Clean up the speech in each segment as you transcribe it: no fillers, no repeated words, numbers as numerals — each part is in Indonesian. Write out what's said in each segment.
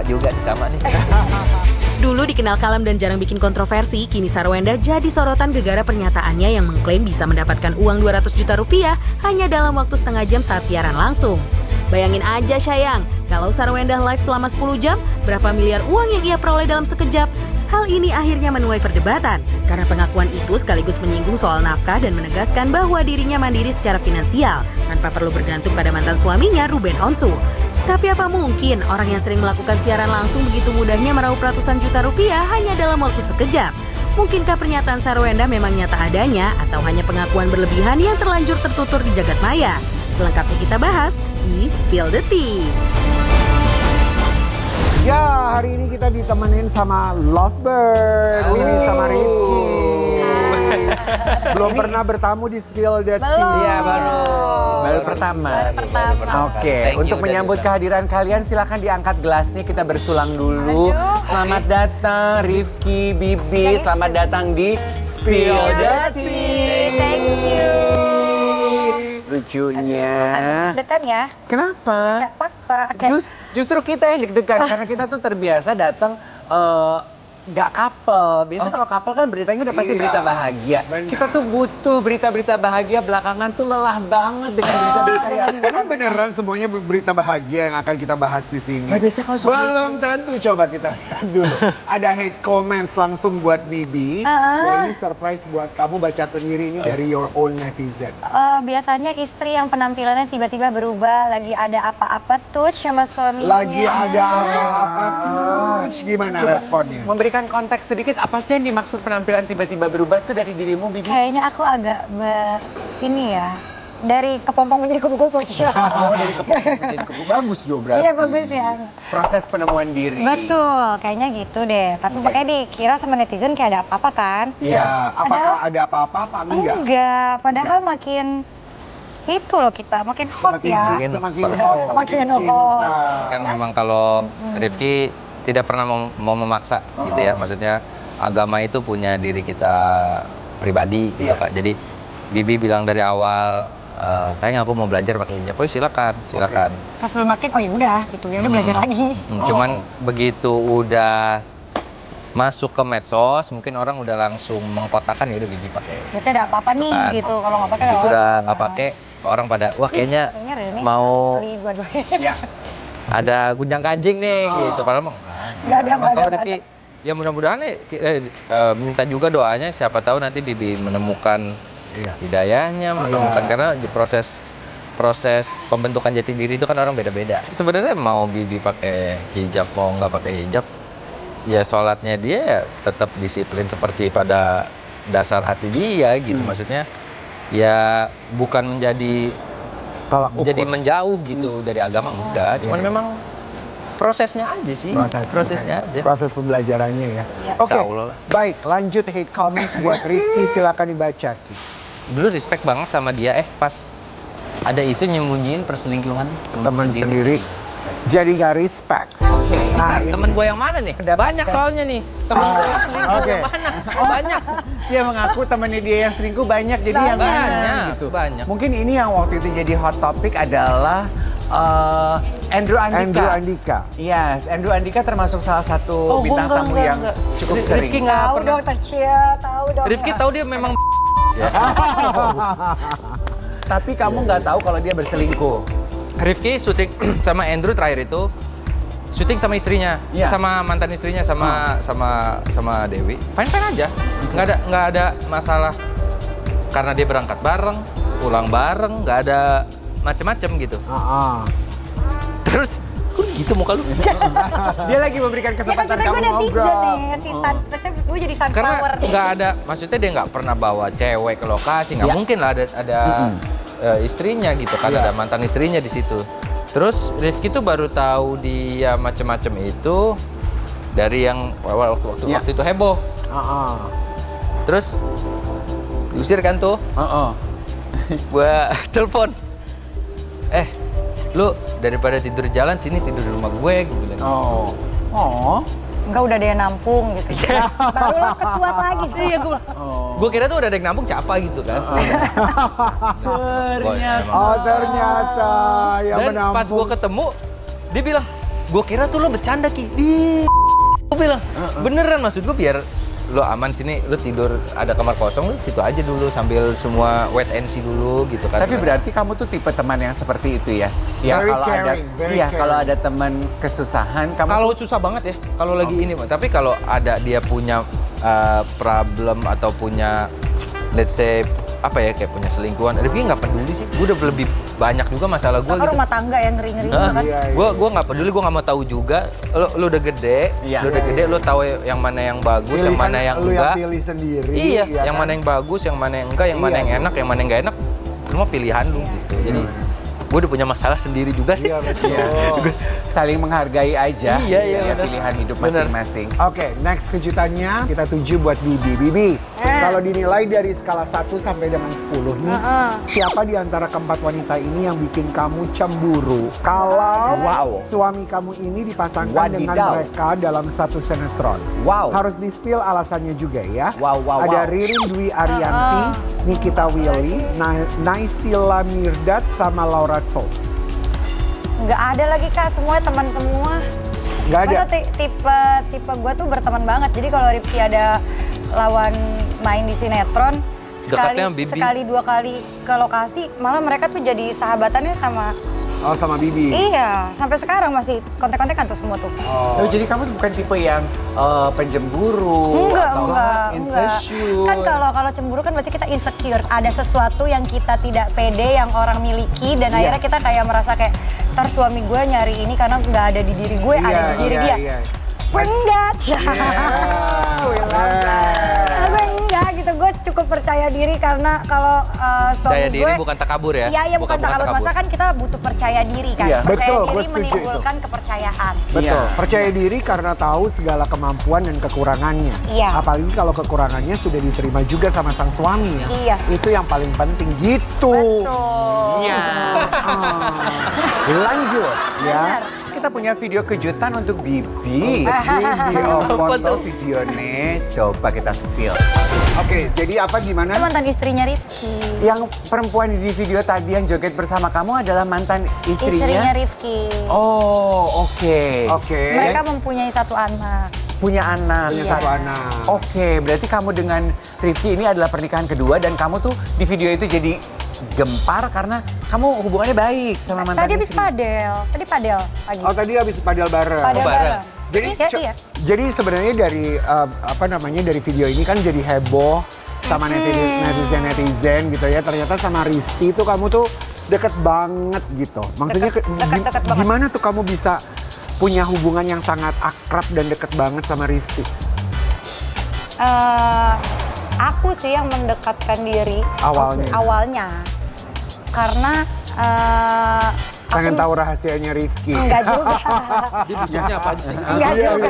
juga sama nih. Dulu dikenal kalem dan jarang bikin kontroversi, kini Sarwenda jadi sorotan gegara pernyataannya yang mengklaim bisa mendapatkan uang 200 juta rupiah hanya dalam waktu setengah jam saat siaran langsung. Bayangin aja sayang, kalau Sarwenda live selama 10 jam, berapa miliar uang yang ia peroleh dalam sekejap? Hal ini akhirnya menuai perdebatan, karena pengakuan itu sekaligus menyinggung soal nafkah dan menegaskan bahwa dirinya mandiri secara finansial, tanpa perlu bergantung pada mantan suaminya Ruben Onsu. Tapi apa mungkin orang yang sering melakukan siaran langsung begitu mudahnya meraup ratusan juta rupiah hanya dalam waktu sekejap? Mungkinkah pernyataan Sarwenda memang nyata adanya atau hanya pengakuan berlebihan yang terlanjur tertutur di jagat maya? Selengkapnya kita bahas di Spill the Tea. Ya, hari ini kita ditemenin sama Lovebird, ini sama Rifki. Belum pernah bertamu di Spill the Tea. Iya, baru pertama. Oke, untuk menyambut kehadiran kalian silakan diangkat gelasnya, kita bersulang dulu. Selamat datang Rifki, Bibi, selamat datang di Spill the Tea. Thank you. Lucunya. Dekat ya? Kenapa? Gak apa-apa. Justru kita yang deg-degan karena kita tuh terbiasa datang nggak couple. Biasanya kalau couple kan beritanya udah pasti berita bahagia. Bener. Kita tuh butuh berita-berita bahagia, belakangan tuh lelah banget dengan berita-berita yang Emang beneran semuanya berita bahagia yang akan kita bahas di sini? biasanya kalau soal Belum tentu, coba kita lihat dulu. Ada hate comments langsung buat Bibi. Ini surprise buat kamu, baca sendiri ini dari your own netizen. Biasanya istri yang penampilannya tiba-tiba berubah, lagi ada apa-apa tuh sama suaminya. Lagi ada apa-apa, gimana responnya? memberikan konteks sedikit, apa sih yang dimaksud penampilan tiba-tiba berubah tuh dari dirimu, Bibi? Kayaknya aku agak ini ya, dari kepompong menjadi kupu-kupu. Oh, dari kepompong menjadi kupu. Bagus Jo berarti. Iya bagus ya. Proses penemuan diri. Betul, kayaknya gitu deh. Tapi makanya dikira sama netizen kayak ada apa-apa kan? Iya, apakah ada apa-apa apa enggak? Enggak, padahal makin itu loh kita, makin hot ya. Semakin hot. Makin hot. Kan memang kalau Rifki tidak pernah mau memaksa gitu ya, maksudnya agama itu punya diri kita pribadi gitu Kak. Jadi Bibi bilang dari awal, kayaknya aku mau belajar pakai hijab, oh silakan. Pas belum makin, oh ya udah gitu ya, udah belajar lagi. Cuman begitu udah masuk ke medsos, mungkin orang udah langsung mengkotakan ya udah Bibi pakai. Berarti ada apa-apa nih Kan. gitu, kalau nggak pakai Begitu udah nggak pakai, orang pada wah kayaknya Rene mau beli dua-duanya. ada gunjang kanjing nih gitu. Padahal mah Nggak ada, nggak kalau ada. Rifki, ya mudah-mudahan minta juga doanya, siapa tahu nanti Bibi menemukan hidayahnya, menemukan karena di proses pembentukan jati diri itu kan orang beda-beda. Sebenarnya mau Bibi pakai hijab mau nggak pakai hijab, ya sholatnya dia ya tetap disiplin seperti pada dasar hati dia gitu. Maksudnya ya bukan menjadi menjauh gitu dari agama, enggak. Cuman memang prosesnya aja sih. Prosesnya aja. Proses pembelajarannya ya. Oke, Insya Allah lah. baik, lanjut hate comments buat Rifki, silakan dibaca. Dulu respect banget sama dia, pas ada isu nyembunyiin perselingkuhan Teman sendiri, jadi nggak respect. Oke, nah ini. Temen gue yang mana nih? Udah banyak soalnya nih. Temen gue yang selingkuh Oke. yang mana? Banyak. Dia mengaku temennya dia yang selingkuh banyak, jadi yang mana Banyak, gitu. banyak. Mungkin ini yang waktu itu jadi hot topic adalah Andrew Andika. Andrew Andika. Yes, Andrew Andika termasuk salah satu bintang tamu yang cukup sering. Rifki nggak Tahu pernah. dong, Tasya, tahu dong. Rifki tahu dia memang Tapi kamu nggak tahu kalau dia berselingkuh. Rifki syuting sama Andrew terakhir itu syuting sama istrinya, Iya. sama mantan istrinya, sama Dewi. Fine aja, nggak ada masalah karena dia berangkat bareng, pulang bareng, nggak ada macem-macem gitu. Terus, kok gitu muka lu? Dia lagi memberikan Ya kan kesempatan kita kamu gue netizen ngobrol. nih, si Sunspecnya gue jadi Karena sunflower. nggak ada, maksudnya dia nggak pernah bawa cewek ke lokasi, nggak Ya. mungkin lah ada istrinya gitu kan, ada mantan istrinya di situ. Terus Rifki tuh baru tahu dia macem-macem itu dari yang waktu itu heboh. Terus diusir kan tuh, gua telepon, lu daripada tidur jalan sini tidur di rumah gue bilang. Enggak, udah ada yang nampung gitu. Baru lo ketuat lagi. Iya, gue kira tuh udah ada yang nampung siapa gitu kan. Ternyata. Oh ternyata yang Dan menampung. pas gue ketemu, dia bilang, gue kira tuh lo bercanda Ki. Gue bilang, beneran maksud gue biar lo aman sini, lo tidur ada kamar kosong, lo situ aja dulu sambil semua wait and see dulu gitu kan. Tapi berarti kamu tuh tipe teman yang seperti itu ya? Yang Very kalau ada caring, very iya, caring. kalau ada teman kesusahan kamu Kalau susah banget ya, kalau lagi ini. Tapi kalau ada dia punya problem atau punya, let's say apa ya, kayak punya selingkuhan, Rifki nggak peduli sih. Gue udah lebih banyak juga masalah gue Kakak gitu. rumah tangga yang ngeri-ngeri gitu kan. Iya. Gue nggak peduli, gue nggak mau tahu juga. Lo udah gede, Iya. lo udah gede, lo tahu yang mana yang bagus, yang mana yang lu enggak. yang pilih sendiri. Iya, ya yang kan? mana yang bagus, yang mana yang enggak, yang mana Iya, yang iya. enak, yang mana yang nggak enak. Semua pilihan lu gitu. Jadi gue udah punya masalah sendiri juga sih. Iya betul. saling menghargai aja Iya, iya, ya, benar. pilihan hidup Benar. masing-masing. Oke, next kejutannya kita tuju buat Bibi. Bibi, kalau dinilai dari skala 1 sampai dengan 10 nih, siapa di antara keempat wanita ini yang bikin kamu cemburu? Kalau suami kamu ini dipasangkan dengan Wadidaw. mereka dalam satu sinetron. Wow. Harus di-spill alasannya juga ya. Wow, wow, Ada wow. Ririn Dwi Ariyanti, Nikita Willy, Naysila Mirdad, sama Laura Tolls. Nggak ada lagi Kak, semuanya teman semua. Nggak ada? Masa tipe gue tuh berteman banget. Jadi kalau Rifki ada lawan main di sinetron, Dekatnya sama Bibi. sekali dua kali ke lokasi, malah mereka tuh jadi sahabatannya sama. Oh, sama Bibi. Iya, sampai sekarang masih kontek-kontekan tuh semua tuh. Oh, jadi kamu bukan tipe yang penjemburu atau enggak. insecure. Kan kalau cemburu kan berarti kita insecure. Ada sesuatu yang kita tidak pede yang orang miliki dan akhirnya kita kayak merasa kayak ntar suami gue nyari ini karena nggak ada di diri gue, ada di diri dia. Iya. Gue enggak, gue enggak gitu. Gue cukup percaya diri karena kalau suami Percaya gue diri bukan takabur ya? Iya, bukan takabur. Masa kan kita butuh percaya diri kan. Iya. Percaya Betul, gue diri setuju menimbulkan kepercayaan. Betul, Iya. percaya diri karena tahu segala kemampuan dan kekurangannya. Iya. Apalagi kalau kekurangannya sudah diterima juga sama sang suami ya. Iya. Itu yang paling penting gitu. Betul. Iya. Lanjut ya. Benar. Kita punya video kejutan untuk Bibi. Bibi, foto video nih. Coba kita spill. Oke, jadi apa Itu gimana? mantan istrinya Rifki. Yang perempuan di video tadi yang joget bersama kamu adalah mantan Istrinya istrinya? Rifki. Oh, oke. Oke. Mereka mempunyai satu anak. Punya anak. Punya Iya. satu anak. Oke, berarti kamu dengan Rifki ini adalah pernikahan kedua dan kamu tuh di video itu jadi gempar karena kamu hubungannya baik sama mantan Tadi habis istri. padel. Tadi padel pagi. Oh, tadi habis padel bareng. Padel bareng. bareng. Jadi Iya. jadi sebenarnya dari dari video ini kan jadi heboh sama netizen gitu ya. Ternyata sama Risti tuh kamu tuh deket banget gitu. Maksudnya Deket banget. gimana tuh kamu bisa punya hubungan yang sangat akrab dan deket banget sama Risti? Aku sih yang mendekatkan diri Awalnya. awalnya karena Pengen aku tahu rahasianya Rifki. enggak juga. Dia busuknya apa aja sih? Enggak juga.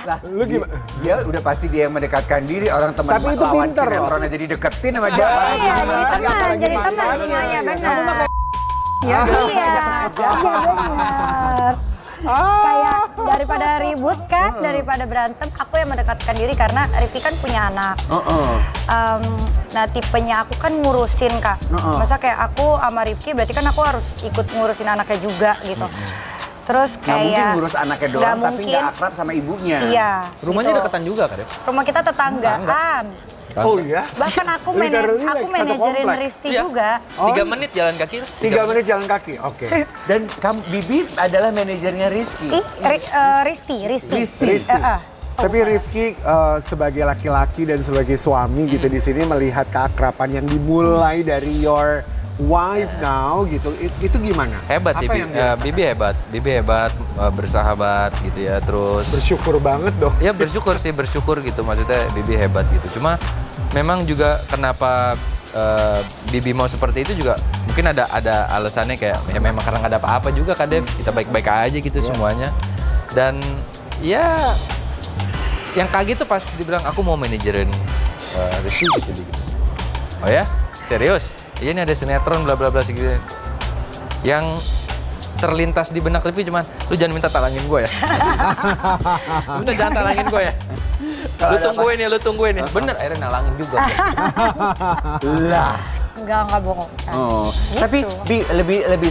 Lah, Lu gimana? dia udah pasti dia yang mendekatkan diri, orang teman Tapi itu lawan pinter loh. sinetron aja dideketin sama dia. Iya, jadi teman semuanya benar. Iya, benar. Kayak daripada ribut kan, daripada berantem, aku yang mendekatkan diri karena Rifki kan punya anak. Nah tipenya aku kan ngurusin Kak. Masa kayak aku sama Rifki berarti kan aku harus ikut ngurusin anaknya juga gitu. Terus Nggak mungkin kayak ngurus anaknya doang, nggak tapi mungkin. nggak akrab sama ibunya. Iya. Rumahnya gitu. deketan juga kan? Rumah kita tetanggaan. Oh iya? Bahkan aku Literally like satu manajerin komplek. Risti Iya. juga. 3 menit jalan kaki. 3 menit jalan kaki, oke. Dan kamu, Bibi adalah manajernya Rizky. Risti. Risti. Tapi Rifki sebagai laki-laki dan sebagai suami gitu di sini melihat keakraban yang dimulai dari your wife now gitu, itu gimana? Hebat sih, Apa yang dia- Bibi hebat. Bibi hebat, bersahabat gitu ya. Terus bersyukur banget dong. ya bersyukur gitu, maksudnya Bibi hebat gitu. Cuma memang juga kenapa Bibi mau seperti itu juga mungkin ada alasannya kayak ya memang karena nggak ada apa-apa juga kan Dev, kita baik-baik aja gitu semuanya. Dan ya yang kaget tuh pas dibilang aku mau manajerin Rizky gitu. Oh ya? Serius? Iya ini ada sinetron bla bla bla segitu. Yang terlintas di benak Rifki cuman, lu jangan minta talangin gue ya. Lu minta jangan talangin gue ya. Lu tungguin ya. Bener, akhirnya nalangin juga. Lah. Enggak bohong. Oh. Gitu. Tapi Bi, lebih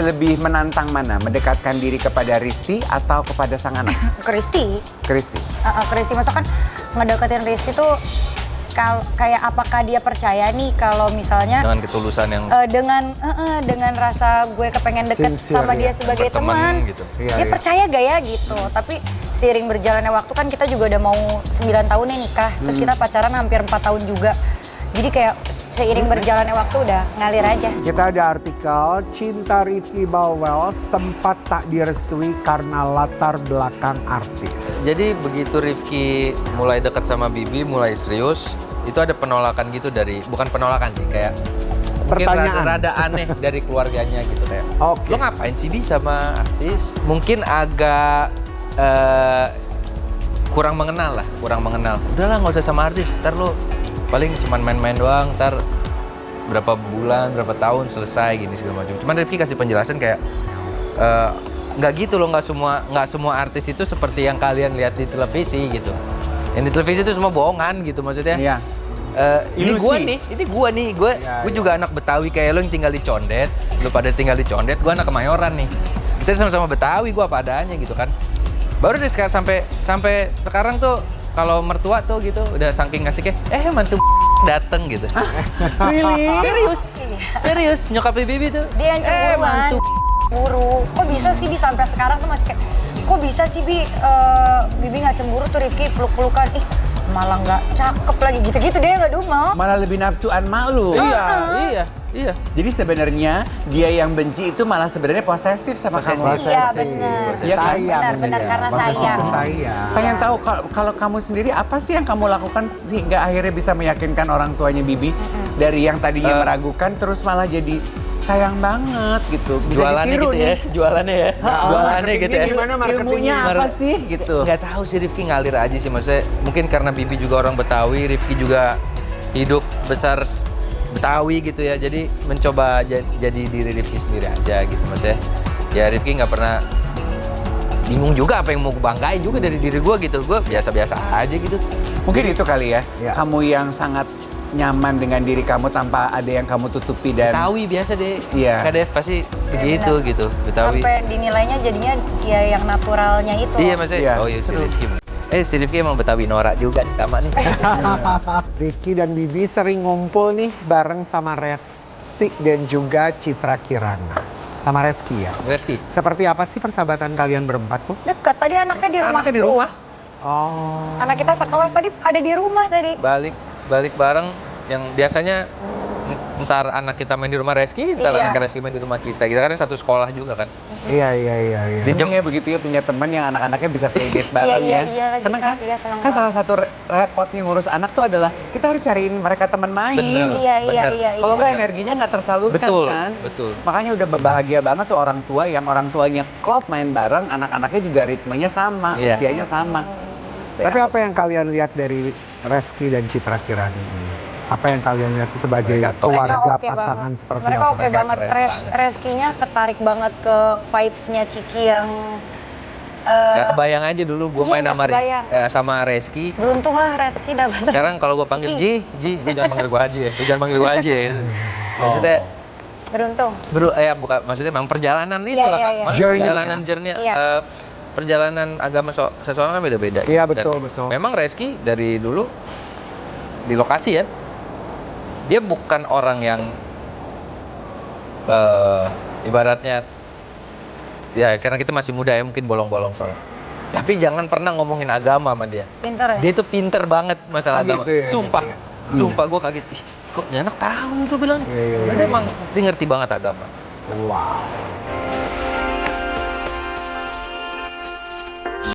lebih menantang mana? Mendekatkan diri kepada Risti atau kepada sang anak? Kristi. Kristi. Kristi, maksudnya kan ngedeketin Rizky tuh kayak apakah dia percaya nih kalau misalnya Dengan ketulusan yang dengan rasa gue kepengen deket Sincere, sama dia ya. sebagai Berteman teman, gitu. Iya, dia iya. percaya gak ya gitu. Tapi seiring berjalannya waktu kan kita juga udah mau 9 tahun nih nikah, terus kita pacaran hampir 4 tahun juga. Jadi kayak seiring berjalannya waktu udah ngalir aja. Kita ada artikel, cinta Rifki Bauwel sempat tak direstui karena latar belakang artis. Jadi begitu Rifki mulai dekat sama Bibi, mulai serius, itu ada penolakan gitu dari, bukan penolakan sih, kayak mungkin Pertanyaan. rada aneh dari keluarganya gitu kayak. Oke. Lo ngapain sih Bi sama artis? Mungkin agak kurang mengenal lah, kurang mengenal. Udahlah nggak usah sama artis, ntar lo paling cuman main-main doang, ntar berapa bulan, berapa tahun selesai gini segala macam. Cuman Rifki kasih penjelasan kayak nggak gitu loh, nggak semua artis itu seperti yang kalian lihat di televisi gitu. Yang di televisi itu semua bohongan gitu maksudnya. Iya. Ini Ilusi. gua nih, gue juga anak Betawi kayak lo yang tinggal di Condet, lo pada tinggal di Condet, gue anak Kemayoran nih. Kita sama-sama Betawi, gue apa adanya gitu kan. Baru deh sampai sekarang tuh kalau mertua tuh gitu udah saking asiknya, mantu dateng gitu. Really? Serius, nyokap Bibi tuh. Dia yang cemburuan. mantu Cemburu. Kok bisa sih Bi sampai sekarang tuh masih kayak, kok bisa sih Bi Bibi nggak cemburu tuh Rifki peluk-pelukan, ih malah nggak cakep lagi gitu-gitu dia nggak dumel. Malah lebih nafsuan malu. Iya. Jadi sebenarnya dia yang benci itu malah sebenarnya posesif sama Posesif. kamu. Iya Posesif. benar. Iya kan? Benar karena sayang. Sayang. Pengen tahu kalau kamu sendiri apa sih yang kamu lakukan sehingga akhirnya bisa meyakinkan orang tuanya Bibi dari yang tadinya meragukan terus malah jadi sayang banget gitu. Bisa Jualannya ditiru gitu ya, nih. jualannya ya. Jualannya gitu ya. Gimana marketingnya? Ilmunya apa sih gitu? Nggak tahu sih, Rifki ngalir aja sih maksudnya. Mungkin karena Bibi juga orang Betawi, Rifki juga hidup besar Betawi gitu ya. Jadi mencoba jadi diri Rifki sendiri aja gitu maksudnya. Ya Rifki nggak pernah bingung juga apa yang mau gue banggain juga dari diri gue gitu. Gue biasa-biasa aja gitu. Mungkin itu kali ya. Ya. Kamu yang sangat nyaman dengan diri kamu tanpa ada yang kamu tutupi dan Betawi biasa deh. Iya. Kadef pasti begitu gitu. Betawi. Sampai dinilainya jadinya ya yang naturalnya itu. Iya maksudnya. Iya. Oh iya si Rifki. Si Rifki emang Betawi Norak juga nih, sama nih. Rifki dan Bibi sering ngumpul nih bareng sama Resti dan juga Citra Kirana. Sama Reski ya. Reski. Seperti apa sih persahabatan kalian berempat tuh? Dekat tadi anaknya di rumah. Anaknya di rumah. Oh. Anak kita sekelas tadi ada di rumah tadi. Balik bareng yang biasanya ntar anak kita main di rumah Reski, ntar Iya. anak Reski main di rumah kita. Kita kan satu sekolah juga kan. Iya. Senengnya begitu ya punya teman yang anak-anaknya bisa playdate bareng Iya, ya. lagi. Seneng kan? Iya, seneng Kan banget. salah satu repotnya ngurus anak tuh adalah kita harus cariin mereka teman main. Bener. Iya. Kalau nggak energinya nggak tersalurkan Betul, kan. betul. Makanya udah bahagia banget tuh orang tua yang orang tuanya klop main bareng, anak-anaknya juga ritmenya sama, Iya. usianya sama. Tapi apa yang kalian lihat dari Reski dan Citra Kirana ini? Apa yang kalian lihat sebagai Mereka keluarga oke pasangan banget. seperti Mereka apa? oke banget. Keren banget. Reskinya ketarik banget ke vibes-nya Ciki yang Ya, kebayang aja dulu gue Iya, main sama, kebayang. sama Reski. beruntung lah Reski dapat. Sekarang kalau gue panggil Ji, jangan panggil gue aja ya. Jangan panggil gue aja ya. Maksudnya, Beruntung. bukan, maksudnya memang perjalanan itu Iya, lah. iya, iya. Mas, Journey. Perjalanan journey. Iya. Perjalanan agama seseorang kan beda-beda. Iya, Dan betul. Memang Reski dari dulu di lokasi ya, dia bukan orang yang ibaratnya ya karena kita masih muda ya mungkin bolong-bolong soalnya. Tapi jangan pernah ngomongin agama sama dia. Pinter ya? Dia tuh pinter banget masalah agama. gitu ya? Sumpah gue kaget. Ih, kok ini anak tahu itu bilang. Iya. Dia emang dia ngerti banget agama. Wow.